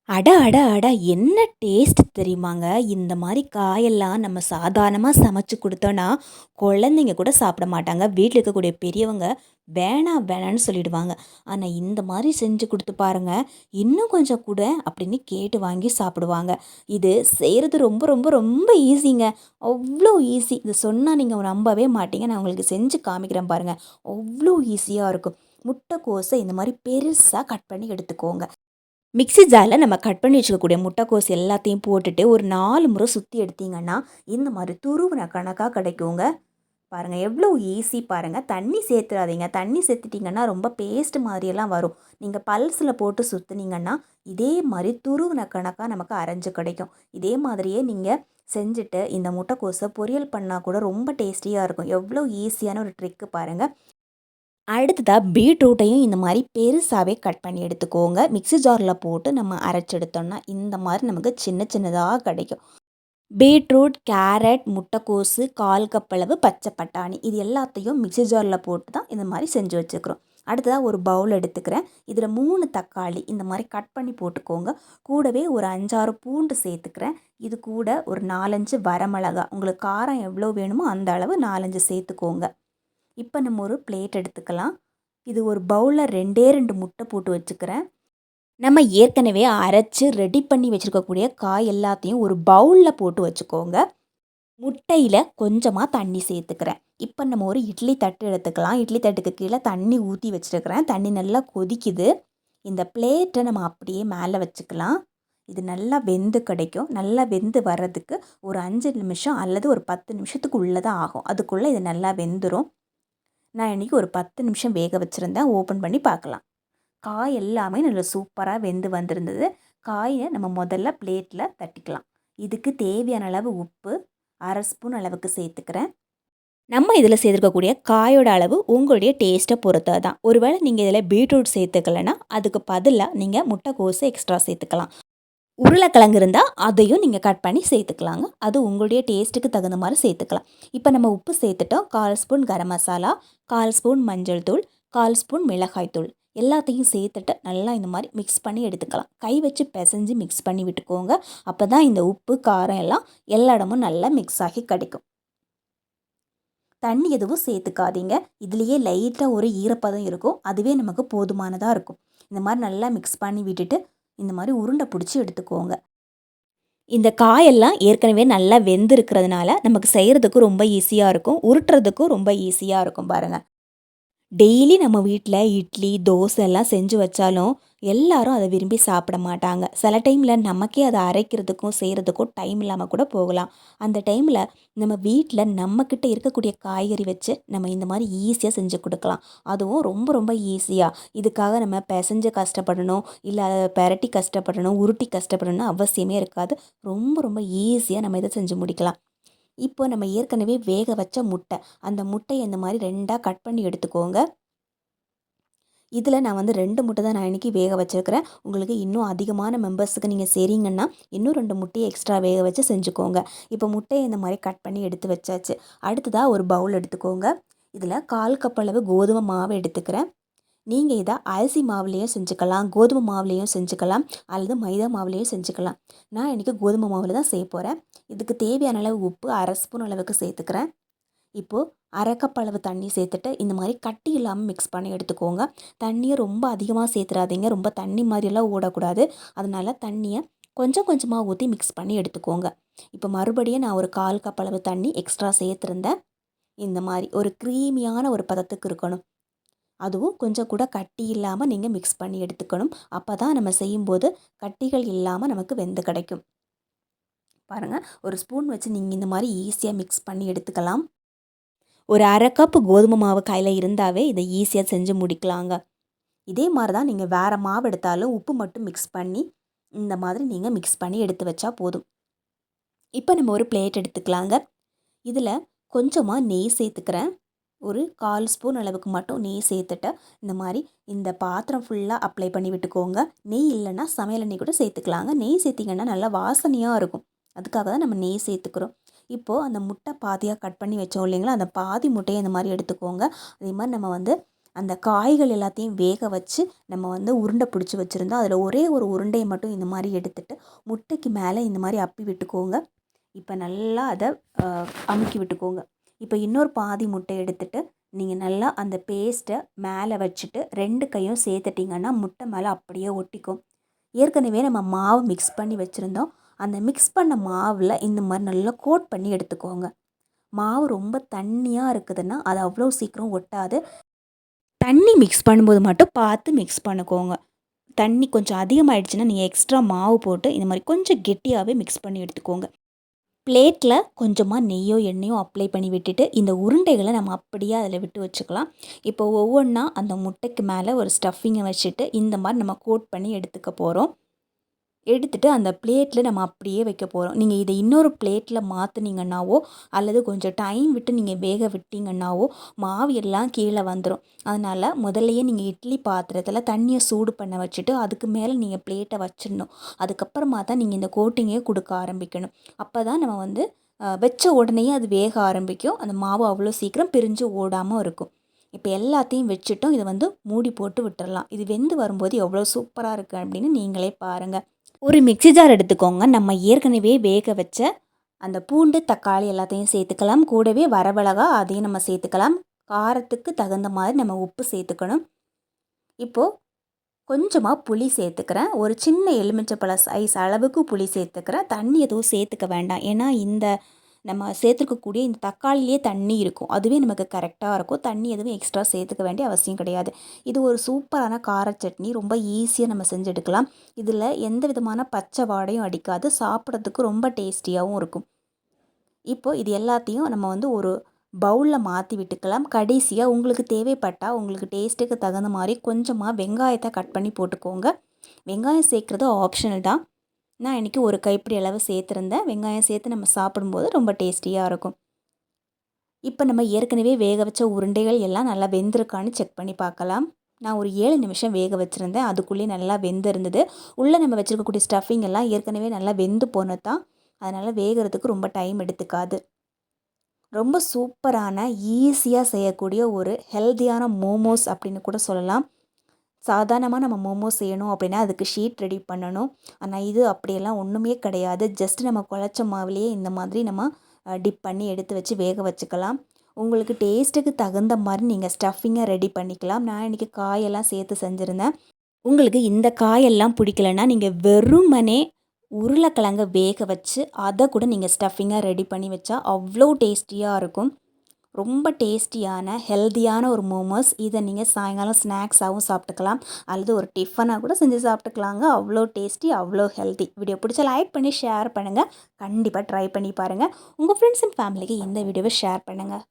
அட அட அட! என்ன டேஸ்ட் தெரியுமாங்க? இந்த மாரி காயெல்லாம் நம்ம சாதாரணமா சமைச்சு குடுத்தோன்னா, குழந்தைங்க கூட சாப்பிட மாட்டாங்க. வீட்ல இருக்கக்கூடிய பெரியவங்க வேணாம் வேணான்னு சொல்லிடுவாங்க. ஆனா, இந்த மாரி செஞ்சு குடுத்து பாருங்க, "இன்னும் கொஞ்சம் குடேன்" அப்படின்னு கேட்டு வாங்கி சாப்பிடுவாங்க. இது செய்றது ரொம்ப ரொம்ப ரொம்ப ஈஸிங்க. அவ்ளோ ஈஸி. இத சொன்னா நீங்க நம்பவே மாட்டீங்க. நான் உங்களுக்கு செஞ்சு காமிக்கிறேன் பாருங்க. அவ்ளோ ஈஸியா இருக்கும். முட்டைக்கோஸ இந்த மாரி பெருசா கட் பண்ணி எடுத்துக்கோங்க. மிக்ஸி ஜாரில் நம்ம கட் பண்ணி வச்சுக்கக்கூடிய முட்டைக்கோஸ் எல்லாத்தையும் போட்டுட்டு ஒரு 4 முறை சுற்றி எடுத்தீங்கன்னா இந்த மாதிரி துருவின கணக்காக கிடைக்குங்க. பாருங்கள் எவ்வளோ ஈஸி பாருங்கள். தண்ணி சேர்த்துறாதீங்க. தண்ணி சேர்த்துட்டிங்கன்னா ரொம்ப பேஸ்ட் மாதிரியெல்லாம் வரும். நீங்கள் பல்ஸில் போட்டு சுற்றுனீங்கன்னா இதே மாதிரி துருவின கணக்காக நமக்கு அரைஞ்சு கிடைக்கும். இதே மாதிரியே நீங்கள் செஞ்சுட்டு இந்த முட்டைக்கோஸை பொரியல் பண்ணால் கூட ரொம்ப டேஸ்டியாக இருக்கும். எவ்வளோ ஈஸியான ஒரு ட்ரிக்கு பாருங்கள். அடுத்ததாக பீட்ரூட்டையும் இந்த மாதிரி பெருசாகவே கட் பண்ணி எடுத்துக்கோங்க. மிக்ஸி ஜாரில் போட்டு நம்ம அரைச்செடுத்தோம்னா இந்த மாதிரி நமக்கு சின்ன சின்னதாக கிடைக்கும். பீட்ரூட், கேரட், முட்டைக்கோஸு, 1/4 கப் அளவு பச்சை பட்டாணி இது எல்லாத்தையும் மிக்ஸி ஜாரில் போட்டு தான் இந்த மாதிரி செஞ்சு வச்சுக்கிறோம். அடுத்ததாக ஒரு பவுல் எடுத்துக்கிறேன். இதில் 3 தக்காளி இந்த மாதிரி கட் பண்ணி போட்டுக்கோங்க. கூடவே ஒரு 5, 6 பூண்டு சேர்த்துக்கிறேன். இது கூட ஒரு 4, 5 வரமிளகா. உங்களுக்கு காரம் எவ்வளோ வேணுமோ அந்த அளவு 4, 5 சேர்த்துக்கோங்க. இப்போ நம்ம ஒரு பிளேட் எடுத்துக்கலாம். இது ஒரு பவுலில் 2 முட்டை போட்டு வச்சுக்கிறேன். நம்ம ஏற்கனவே அரைச்சி ரெடி பண்ணி வச்சுருக்கக்கூடிய காய் எல்லாத்தையும் ஒரு பவுலில் போட்டு வச்சுக்கோங்க. முட்டையில் கொஞ்சமாக தண்ணி சேர்த்துக்கிறேன். இப்போ நம்ம ஒரு இட்லி தட்டு எடுத்துக்கலாம். இட்லி தட்டுக்கு கீழே தண்ணி ஊற்றி வச்சுருக்கிறேன். தண்ணி நல்லா கொதிக்குது. இந்த பிளேட்டை நம்ம அப்படியே மேலே வச்சுக்கலாம். இது நல்லா வெந்து கிடைக்கும். நல்லா வெந்து வர்றதுக்கு ஒரு 5 நிமிஷம் அல்லது ஒரு 10 நிமிஷத்துக்கு உள்ளே தான் ஆகும். அதுக்குள்ளே இது நல்லா வெந்துடும். நான் இன்றைக்கி ஒரு 10 நிமிஷம் வேக வச்சுருந்தேன். ஓப்பன் பண்ணி பார்க்கலாம். காய் எல்லாமே நல்லா சூப்பராக வெந்து வந்திருந்தது. காயை நம்ம முதல்ல பிளேட்டில் தட்டிக்கலாம். இதுக்கு தேவையான அளவு உப்பு 1/2 ஸ்பூன் அளவுக்கு சேர்த்துக்கிறேன். நம்ம இதில் சேர்த்துக்கக்கூடிய காயோட அளவு உங்களுடைய டேஸ்ட்டை பொறுத்தது தான். ஒருவேளை நீங்கள் இதில் பீட்ரூட் சேர்த்துக்கலைன்னா அதுக்கு பதிலாக நீங்கள் முட்டைக்கோஸு எக்ஸ்ட்ரா சேர்த்துக்கலாம். உருளைக்கிழங்கு இருந்தால் அதையும் நீங்கள் கட் பண்ணி சேர்த்துக்கலாங்க. அது உங்களுடைய டேஸ்ட்டுக்கு தகுந்த மாதிரி சேர்த்துக்கலாம். இப்போ நம்ம உப்பு சேர்த்துட்டோம். 1/4 ஸ்பூன் கரம் மசாலா, 1/4 ஸ்பூன் மஞ்சள் தூள், 1/4 ஸ்பூன் மிளகாய் தூள் எல்லாத்தையும் சேர்த்துட்டு நல்லா இந்த மாதிரி மிக்ஸ் பண்ணி எடுத்துக்கலாம். கை வச்சு பிசைஞ்சு மிக்ஸ் பண்ணி விட்டுக்கோங்க. அப்போ தான் இந்த உப்பு காரம் எல்லாம் எல்லா இடமும் நல்லா மிக்ஸ் ஆகி கிடைக்கும். தண்ணி எதுவும் சேர்த்துக்காதீங்க. இதுலேயே லைட்டாக ஒரு ஈரப்பதம் இருக்கும். அதுவே நமக்கு போதுமானதாக இருக்கும். இந்த மாதிரி நல்லா மிக்ஸ் பண்ணி விட்டுட்டு இந்த மாதிரி உருண்டை பிடிச்சி எடுத்துக்கோங்க. இந்த காயெல்லாம் ஏற்கனவே நல்லா வெந்திருக்கிறதுனால நமக்கு செய்கிறதுக்கும் ரொம்ப ஈஸியாக இருக்கும். உருட்டுறதுக்கும் ரொம்ப ஈஸியாக இருக்கும் பாருங்கள். டெய்லி நம்ம வீட்டில் இட்லி, தோசை எல்லாம் செஞ்சு வச்சாலும் எல்லாரும் அதை விரும்பி சாப்பிட மாட்டாங்க. சில டைமில் நமக்கே அதை அரைக்கிறதுக்கும் செய்கிறதுக்கும் டைம் இல்லாமல் கூட போகலாம். அந்த டைமில் நம்ம வீட்டில் நம்மக்கிட்ட இருக்கக்கூடிய காய்கறி வச்சு நம்ம இந்த மாதிரி ஈஸியாக செஞ்சு கொடுக்கலாம். அதுவும் ரொம்ப ரொம்ப ஈஸியாக. இதுக்காக நம்ம பிசைஞ்சு கஷ்டப்படணும், இல்லை அதை பெரட்டி கஷ்டப்படணும், உருட்டி கஷ்டப்படணும்னு அவசியமே இருக்காது. ரொம்ப ரொம்ப ஈஸியாக நம்ம இதை செஞ்சு முடிக்கலாம். இப்போ நம்ம ஏற்கனவே வேக வச்ச முட்டை, அந்த முட்டையை இந்த மாதிரி 2ஆக கட் பண்ணி எடுத்துக்கோங்க. இதில் நான் வந்து 2 முட்டை தான் நான் இன்றைக்கி வேக வச்சுருக்கிறேன். உங்களுக்கு இன்னும் அதிகமான மெம்பர்ஸுக்கு நீங்கள் செய்கிறீங்கன்னா இன்னும் 2 முட்டையை எக்ஸ்ட்ரா வேக வச்சு செஞ்சுக்கோங்க. இப்போ முட்டையை இந்த மாதிரி கட் பண்ணி எடுத்து வச்சாச்சு. அடுத்ததாக ஒரு பவுல் எடுத்துக்கோங்க. இதில் 1/4 கப் அளவு கோதுமை மாவு எடுத்துக்கிறேன். நீங்கள் இதை அரிசி மாவுலேயும் செஞ்சுக்கலாம், கோதுமை மாவுலேயும் செஞ்சுக்கலாம், அல்லது மைதா மாவுலேயும் செஞ்சுக்கலாம். நான் இன்றைக்கி கோதுமை மாவில் தான் செய்ய போகிறேன். இதுக்கு தேவையான அளவு உப்பு 1/2 ஸ்பூன் அளவுக்கு சேர்த்துக்கிறேன். இப்போது 1/2 கப் அளவு தண்ணி சேர்த்துட்டு இந்த மாதிரி கட்டி இல்லாமல் மிக்ஸ் பண்ணி எடுத்துக்கோங்க. தண்ணியை ரொம்ப அதிகமாக சேர்த்துறாதீங்க. ரொம்ப தண்ணி மாதிரியெல்லாம் ஓடக்கூடாது. அதனால் தண்ணியை கொஞ்சம் கொஞ்சமாக ஊற்றி மிக்ஸ் பண்ணி எடுத்துக்கோங்க. இப்போ மறுபடியும் நான் ஒரு 1/4 கப் அளவு தண்ணி எக்ஸ்ட்ரா சேர்த்துருந்தேன். இந்த மாதிரி ஒரு க்ரீமியான ஒரு பதத்துக்கு இருக்கணும். அதுவும் கொஞ்சம் கூட கட்டி இல்லாமல் நீங்கள் மிக்ஸ் பண்ணி எடுத்துக்கணும். அப்போ தான் நம்ம செய்யும்போது கட்டிகள் இல்லாமல் நமக்கு வெந்து கிடைக்கும். பாருங்கள், ஒரு ஸ்பூன் வச்சு நீங்கள் இந்த மாதிரி ஈஸியாக மிக்ஸ் பண்ணி எடுத்துக்கலாம். ஒரு 1/2 கப் கோதுமை மாவு கையில் இருந்தாவே இதை ஈஸியாக செஞ்சு முடிக்கலாங்க. இதே மாதிரி தான் நீங்கள் வேறு மாவு எடுத்தாலும் உப்பு மட்டும் மிக்ஸ் பண்ணி இந்த மாதிரி நீங்கள் மிக்ஸ் பண்ணி எடுத்து வச்சா போதும். இப்போ நம்ம ஒரு பிளேட் எடுத்துக்கலாங்க. இதில் கொஞ்சமாக நெய் சேர்த்துக்கிறேன். ஒரு 1/4 ஸ்பூன் அளவுக்கு மட்டும் நெய் சேர்த்துட்டு இந்த மாதிரி இந்த பாத்திரம் ஃபுல்லாக அப்ளை பண்ணி விட்டுக்கோங்க. நெய் இல்லைன்னா சமையல் எண்ணெய் கூட சேர்த்துக்கலாங்க. நெய் சேர்த்திங்கன்னா நல்லா வாசனையாக இருக்கும். அதுக்காக தான் நம்ம நெய் சேர்த்துக்கிறோம். இப்போது அந்த முட்டை பாதியாக கட் பண்ணி வச்சோம் இல்லைங்களா, அந்த பாதி முட்டையை இந்த மாதிரி எடுத்துக்கோங்க. அதே மாதிரி நம்ம வந்து அந்த காய்கள் எல்லாத்தையும் வேக வச்சு நம்ம வந்து உருண்டை பிடிச்சி வச்சுருந்தோம். அதில் ஒரே ஒரு உருண்டையை மட்டும் இந்த மாதிரி எடுத்துட்டு முட்டைக்கு மேலே இந்த மாதிரி அப்பி விட்டுக்கோங்க. இப்போ நல்லா அதை அமுக்கி விட்டுக்கோங்க. இப்போ இன்னொரு பாதி முட்டை எடுத்துட்டு நீங்கள் நல்லா அந்த பேஸ்ட்டை மேலே வச்சுட்டு 2 கையும் சேர்த்துட்டிங்கன்னா முட்டை மேலே அப்படியே ஒட்டிக்கும். ஏற்கனவே நம்ம மாவு மிக்ஸ் பண்ணி வச்சுருந்தோம். அந்த மிக்ஸ் பண்ண மாவில் இந்த மாதிரி நல்லா கோட் பண்ணி எடுத்துக்கோங்க. மாவு ரொம்ப தண்ணியாக இருக்குதுன்னா அது அவ்வளோ சீக்கிரம் ஒட்டாது. தண்ணி மிக்ஸ் பண்ணும்போது மட்டும் பார்த்து மிக்ஸ் பண்ணிக்கோங்க. தண்ணி கொஞ்சம் அதிகமாகிடுச்சுன்னா நீங்கள் எக்ஸ்ட்ரா மாவு போட்டு இந்த மாதிரி கொஞ்சம் கெட்டியாகவே மிக்ஸ் பண்ணி எடுத்துக்கோங்க. பிளேட்டில் கொஞ்சமாக நெய்யோ எண்ணெயோ அப்ளை பண்ணி விட்டுட்டு இந்த உருண்டைகளை நம்ம அப்படியே அதில் விட்டு வச்சுக்கலாம். இப்போ ஒவ்வொன்றா அந்த முட்டைக்கு மேலே ஒரு ஸ்டஃபிங்கை வச்சுட்டு இந்த மாதிரி நம்ம கோட் பண்ணி எடுத்துக்க போகிறோம். எடுத்துகிட்டு அந்த பிளேட்டில் நம்ம அப்படியே வைக்க போகிறோம். நீங்கள் இதை இன்னொரு பிளேட்டில் மாற்றுனீங்கன்னாவோ அல்லது கொஞ்சம் டைம் விட்டு நீங்கள் வேக விட்டிங்கன்னாவோ மாவு எல்லாம் கீழே வந்துடும். அதனால் முதல்லையே நீங்கள் இட்லி பாத்திரத்தில் தண்ணியை சூடு பண்ண வச்சுட்டு அதுக்கு மேலே நீங்கள் பிளேட்டை வச்சிடணும். அதுக்கப்புறமா தான் நீங்கள் இந்த கோட்டிங்கே கொடுக்க ஆரம்பிக்கணும். அப்போ தான் நம்ம வந்து வச்ச உடனேயே அது வேக ஆரம்பிக்கும். அந்த மாவு அவ்வளோ சீக்கிரம் பிரிஞ்சு ஓடாமல் இருக்கும். இப்போ எல்லாத்தையும் வச்சுட்டோம். இதை வந்து மூடி போட்டு விட்டுறலாம். இது வெந்து வரும்போது எவ்வளோ சூப்பராக இருக்குது அப்படின்னு நீங்களே பாருங்கள். ஒரு மிக்ஸி ஜார் எடுத்துக்கோங்க. நம்ம ஏற்கனவே வேக வச்ச அந்த பூண்டு, தக்காளி எல்லாத்தையும் சேர்த்துக்கலாம். கூடவே வரமிளகா அதையும் நம்ம சேர்த்துக்கலாம். காரத்துக்கு தகுந்த மாதிரி நம்ம உப்பு சேர்த்துக்கணும். இப்போது கொஞ்சமாக புளி சேர்த்துக்கிறேன். ஒரு சின்ன எலுமிச்சைப்பழ சைஸ் அளவுக்கு புளி சேர்த்துக்கிறேன். தண்ணி எதுவும் சேர்த்துக்க வேண்டாம். ஏன்னா இந்த நம்ம சேர்த்துக்கக்கூடிய இந்த தக்காளிலே தண்ணி இருக்கும். அதுவே நமக்கு கரெக்டாக இருக்கும். தண்ணி எதுவும் எக்ஸ்ட்ரா சேர்த்துக்க வேண்டிய அவசியம் கிடையாது. இது ஒரு சூப்பரான கார சட்னி. ரொம்ப ஈஸியாக நம்ம செஞ்சு எடுக்கலாம். இதில் எந்த விதமான பச்சை வாடையும் அடிக்காது. சாப்பிட்றதுக்கு ரொம்ப டேஸ்டியாகவும் இருக்கும். இப்போது இது எல்லாத்தையும் நம்ம வந்து ஒரு பவுலில் மாற்றி விட்டுக்கலாம். கடைசியாக உங்களுக்கு தேவைப்பட்டால் உங்களுக்கு டேஸ்ட்டுக்கு தகுந்த மாதிரி கொஞ்சமாக வெங்காயத்தை கட் பண்ணி போட்டுக்கோங்க. வெங்காயம் சேர்க்குறது ஆப்ஷனல் தான். நான் இன்றைக்கி ஒரு கைப்பிடி அளவு சேர்த்துருந்தேன். வெங்காயம் சேர்த்து நம்ம சாப்பிடும்போது ரொம்ப டேஸ்டியாக இருக்கும். இப்போ நம்ம ஏற்கனவே வேக வச்ச உருண்டைகள் எல்லாம் நல்லா வெந்திருக்கான்னு செக் பண்ணி பார்க்கலாம். நான் ஒரு 7 நிமிஷம் வேக வச்சுருந்தேன். அதுக்குள்ளேயே நல்லா வெந்திருந்தது. உள்ளே நம்ம வச்சுருக்கக்கூடிய ஸ்டஃபிங் எல்லாம் ஏற்கனவே நல்லா வெந்து போனது தான். அதனால் வேகிறதுக்கு ரொம்ப டைம் எடுத்துக்காது. ரொம்ப சூப்பரான ஈஸியாக செய்யக்கூடிய ஒரு ஹெல்த்தியான மோமோஸ் அப்படின்னு கூட சொல்லலாம். சாதாரணமாக நம்ம மோமோஸ் செய்யணும் அப்படின்னா அதுக்கு ஷீட் ரெடி பண்ணணும். ஆனால் இது அப்படியெல்லாம் ஒன்றுமே கிடையாது. ஜஸ்ட் நம்ம குழச்ச மாவுலேயே இந்த மாதிரி நம்ம டிப் பண்ணி எடுத்து வச்சு வேக வச்சுக்கலாம். உங்களுக்கு டேஸ்ட்டுக்கு தகுந்த மாதிரி நீங்கள் ஸ்டஃபிங்கை ரெடி பண்ணிக்கலாம். நான் இன்றைக்கி காயெல்லாம் சேர்த்து செஞ்சுருந்தேன். உங்களுக்கு இந்த காயெல்லாம் பிடிக்கலன்னா நீங்கள் வெறுமனே உருளைக்கிழங்க வேக வச்சு அதை கூட நீங்கள் ஸ்டஃபிங்காக ரெடி பண்ணி வச்சா அவ்வளோ டேஸ்டியாக இருக்கும். ரொம்ப டேஸ்டியான ஹெல்த்தியான ஒரு மோமோஸ். இதை நீங்கள் சாயங்காலம் ஸ்நாக்ஸாகவும் சாப்பிட்டுக்கலாம் அல்லது ஒரு டிஃபனாக கூட செஞ்சு சாப்பிட்டுக்கலாங்க. அவ்வளோ டேஸ்டி, அவ்வளோ ஹெல்த்தி. வீடியோ பிடிச்சா லைக் பண்ணி ஷேர் பண்ணுங்கள். கண்டிப்பாக ட்ரை பண்ணி பாருங்கள். உங்கள் ஃப்ரெண்ட்ஸ் அண்ட் ஃபேமிலிக்கு இந்த வீடியோவை ஷேர் பண்ணுங்கள்.